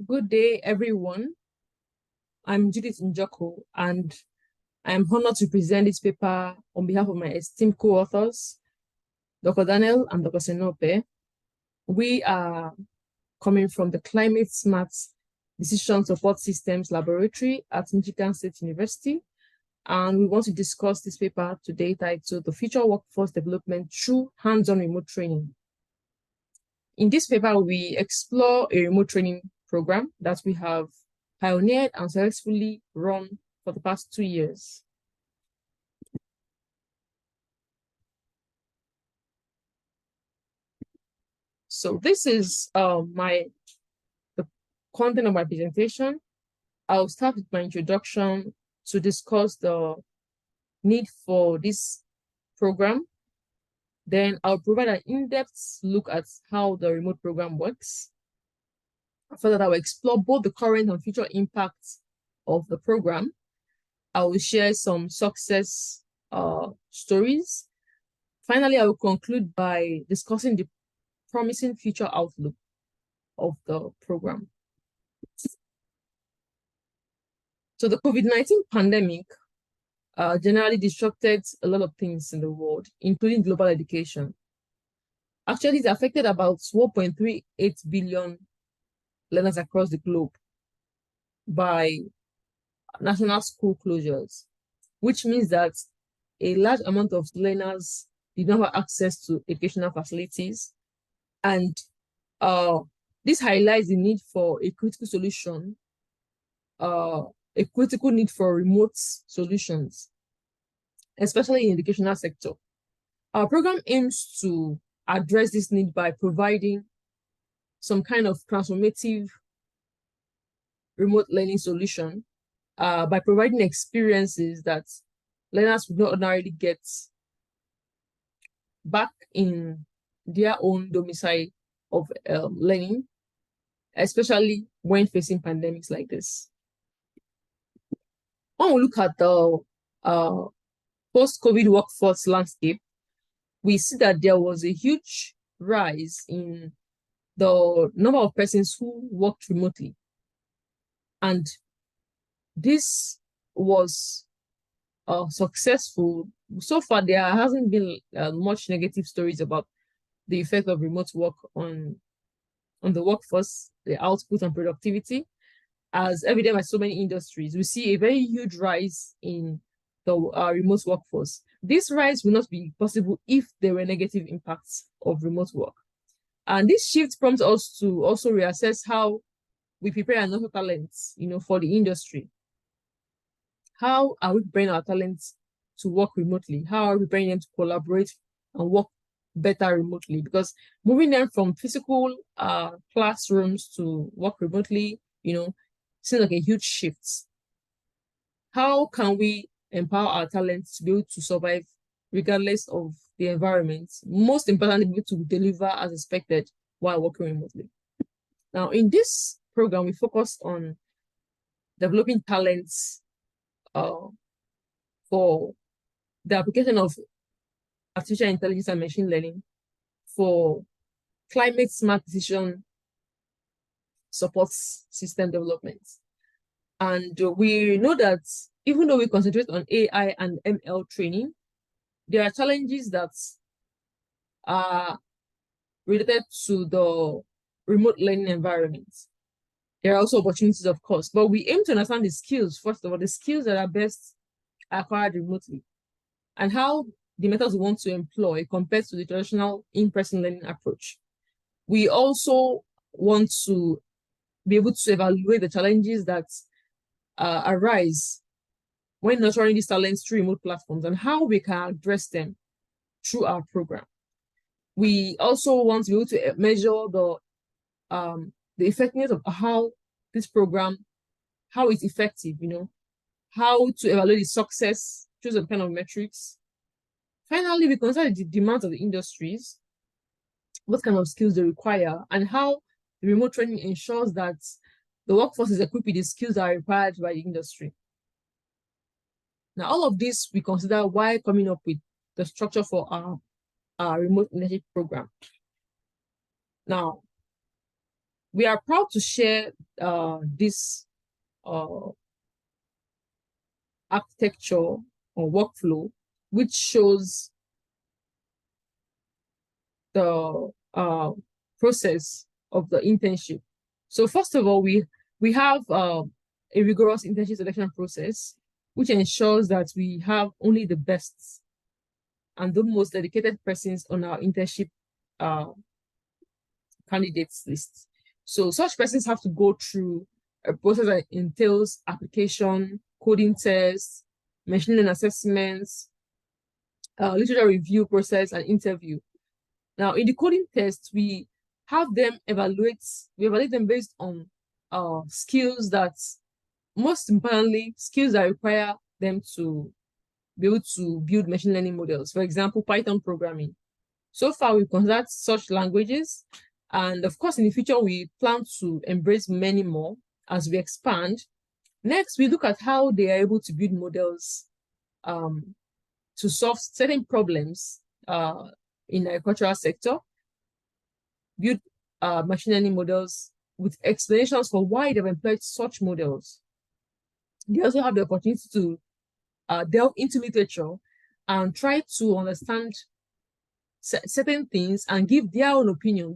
Good day, everyone. I'm Judith Njoku, and I am honored to present this paper on behalf of my esteemed co-authors, Dr. Daniel and Dr. Senope. We are coming from the Climate Smart Decision Support Systems Laboratory at Michigan State University, and we want to discuss this paper today titled The Future Workforce Development Through Hands-on Remote Training. In this paper, we explore a remote training program that we have pioneered and successfully run for the past 2 years. So this is the content of my presentation. I'll start with my introduction to discuss the need for this program. Then I'll provide an in-depth look at how the remote program works. After that, I will explore both the current and future impacts of the program. I will share some success stories. Finally, I will conclude by discussing the promising future outlook of the program. So the COVID-19 pandemic generally disrupted a lot of things in the world, including global education. Actually, it affected about 1.38 billion learners across the globe by national school closures, which means that a large amount of learners did not have access to educational facilities. And this highlights the need for a critical solution, a critical need for remote solutions, especially in the educational sector. Our program aims to address this need by providing some kind of transformative remote learning solution by providing experiences that learners would not ordinarily get back in their own domicile of learning, especially when facing pandemics like this. When we look at the post-COVID workforce landscape, we see that there was a huge rise in the number of persons who worked remotely. And this was successful. So far, there hasn't been much negative stories about the effect of remote work on the workforce, the output and productivity, as evident by so many industries. We see a very huge rise in the remote workforce. This rise will not be possible if there were negative impacts of remote work. And this shift prompts us to also reassess how we prepare our local talents, for the industry. How are we preparing our talents to work remotely? How are we preparing them to collaborate and work better remotely? Because moving them from physical classrooms to work remotely, seems like a huge shift. How can we empower our talents to be able to survive regardless of the environment? Most importantly, be able to deliver as expected while working remotely. Now, in this program, we focus on developing talents for the application of artificial intelligence and machine learning for climate smart decision support system development. And we know that even though we concentrate on AI and ML training, there are challenges that are related to the remote learning environment. There are also opportunities, of course, but we aim to understand the skills, first of all, the skills that are best acquired remotely, and how the methods we want to employ compared to the traditional in-person learning approach. We also want to be able to evaluate the challenges that arise when nurturing these talents through remote platforms and how we can address them through our program. We also want to be able to measure the effectiveness of how this program, how it's effective, how to evaluate the success, choose some kind of metrics. Finally, we consider the demands of the industries, what kind of skills they require, and how the remote training ensures that the workforce is equipped with the skills that are required by the industry. Now, all of this we consider while coming up with the structure for our remote internship program. Now, we are proud to share this architecture or workflow, which shows the process of the internship. So first of all, we have a rigorous internship selection process, which ensures that we have only the best and the most dedicated persons on our internship candidates list. So such persons have to go through a process that entails application, coding tests, machine learning assessments, literature review process, and interview. Now, in the coding test, we have them we evaluate them based on skills that, most importantly, skills that require them to be able to build machine learning models. For example, Python programming. So far, we've considered such languages. And of course, in the future, we plan to embrace many more as we expand. Next, we look at how they are able to build models to solve certain problems in the agricultural sector, build machine learning models with explanations for why they've employed such models. They also have the opportunity to delve into literature and try to understand certain things and give their own opinion.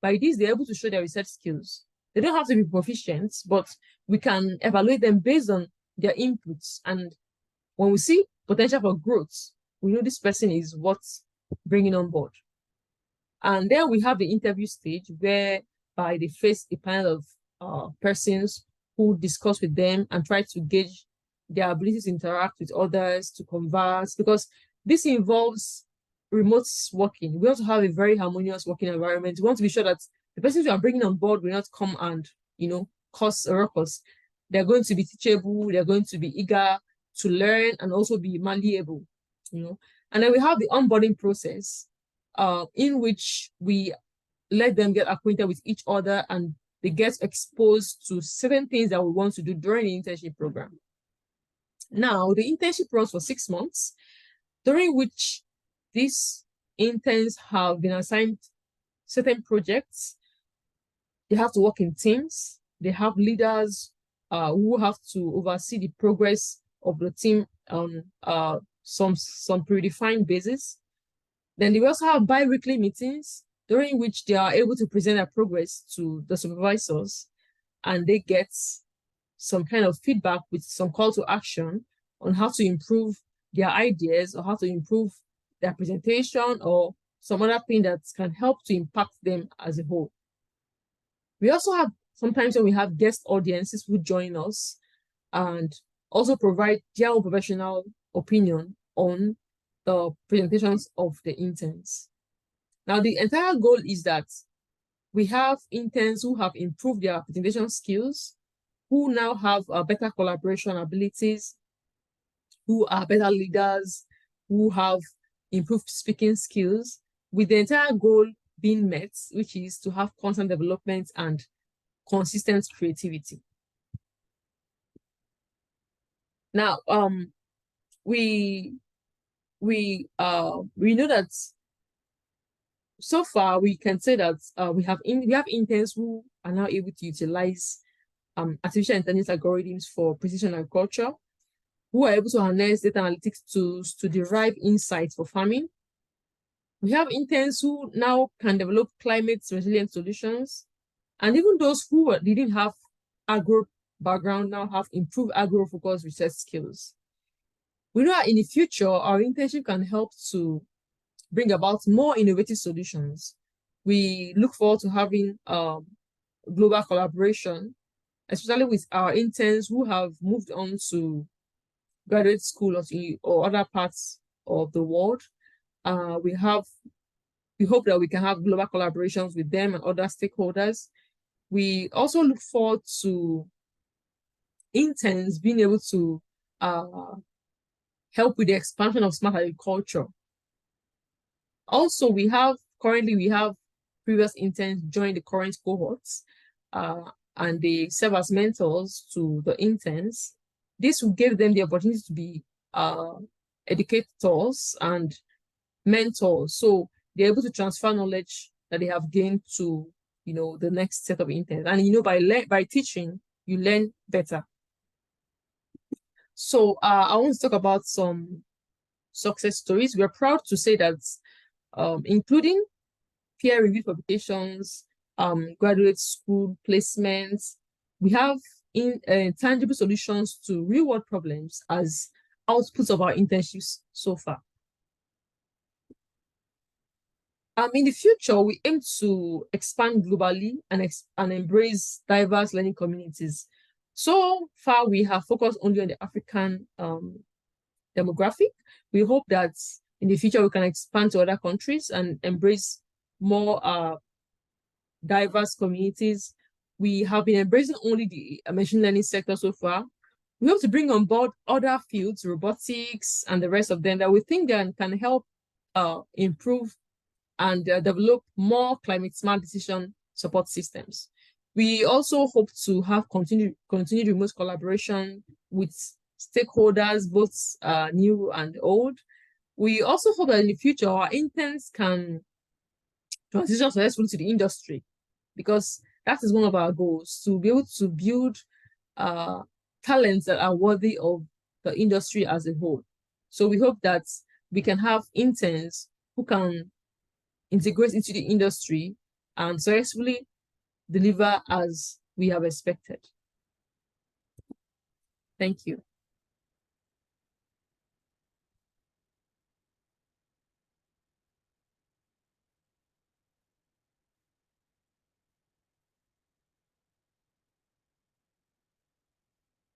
By this, they're able to show their research skills. They don't have to be proficient, but we can evaluate them based on their inputs. And when we see potential for growth, we know this person is worth bringing on board. And then we have the interview stage, whereby they face a panel of persons who discuss with them and try to gauge their ability to interact with others, to converse, because this involves remote working. We also have a very harmonious working environment. We want to be sure that the persons we are bringing on board will not come and, cause a ruckus. They're going to be teachable, they're going to be eager to learn and also be malleable, And then we have the onboarding process, in which we let them get acquainted with each other and they get exposed to certain things that we want to do during the internship program. Now, the internship runs for 6 months, during which these interns have been assigned certain projects. They have to work in teams. They have leaders who have to oversee the progress of the team on some predefined basis. Then they also have bi-weekly meetings during which they are able to present their progress to the supervisors, and they get some kind of feedback with some call to action on how to improve their ideas or how to improve their presentation or some other thing that can help to impact them as a whole. We also have sometimes when we have guest audiences who join us and also provide their own professional opinion on the presentations of the interns. Now, the entire goal is that we have interns who have improved their presentation skills, who now have better collaboration abilities, who are better leaders, who have improved speaking skills, with the entire goal being met, which is to have constant development and consistent creativity. Now, we know that so far we can say that we have interns who are now able to utilize artificial intelligence algorithms for precision agriculture, who are able to harness data analytics tools to derive insights for farming. We have interns who now can develop climate resilient solutions, and even those who didn't have agro background now have improved agro-focused research skills. We know that in the future, our internship can help to bring about more innovative solutions. We look forward to having global collaboration, especially with our interns who have moved on to graduate school or other parts of the world. We hope that we can have global collaborations with them and other stakeholders. We also look forward to interns being able to help with the expansion of smart agriculture. Also, currently we have previous interns join the current cohorts, and they serve as mentors to the interns. This will give them the opportunity to be educators and mentors. So they're able to transfer knowledge that they have gained to the next set of interns. And by teaching, you learn better. So I want to talk about some success stories. We're proud to say that including peer-reviewed publications, graduate school placements, we have tangible solutions to real-world problems as outputs of our internships so far. In the future, we aim to expand globally and embrace diverse learning communities. So far, we have focused only on the African demographic. We hope that in the future, we can expand to other countries and embrace more diverse communities. We have been embracing only the machine learning sector so far. We hope to bring on board other fields, robotics, and the rest of them that we think can help improve and develop more climate smart decision support systems. We also hope to have continued remote collaboration with stakeholders, both new and old. We also hope that in the future, our interns can transition successfully to the industry, because that is one of our goals, to be able to build talents that are worthy of the industry as a whole. So we hope that we can have interns who can integrate into the industry and successfully deliver as we have expected. Thank you.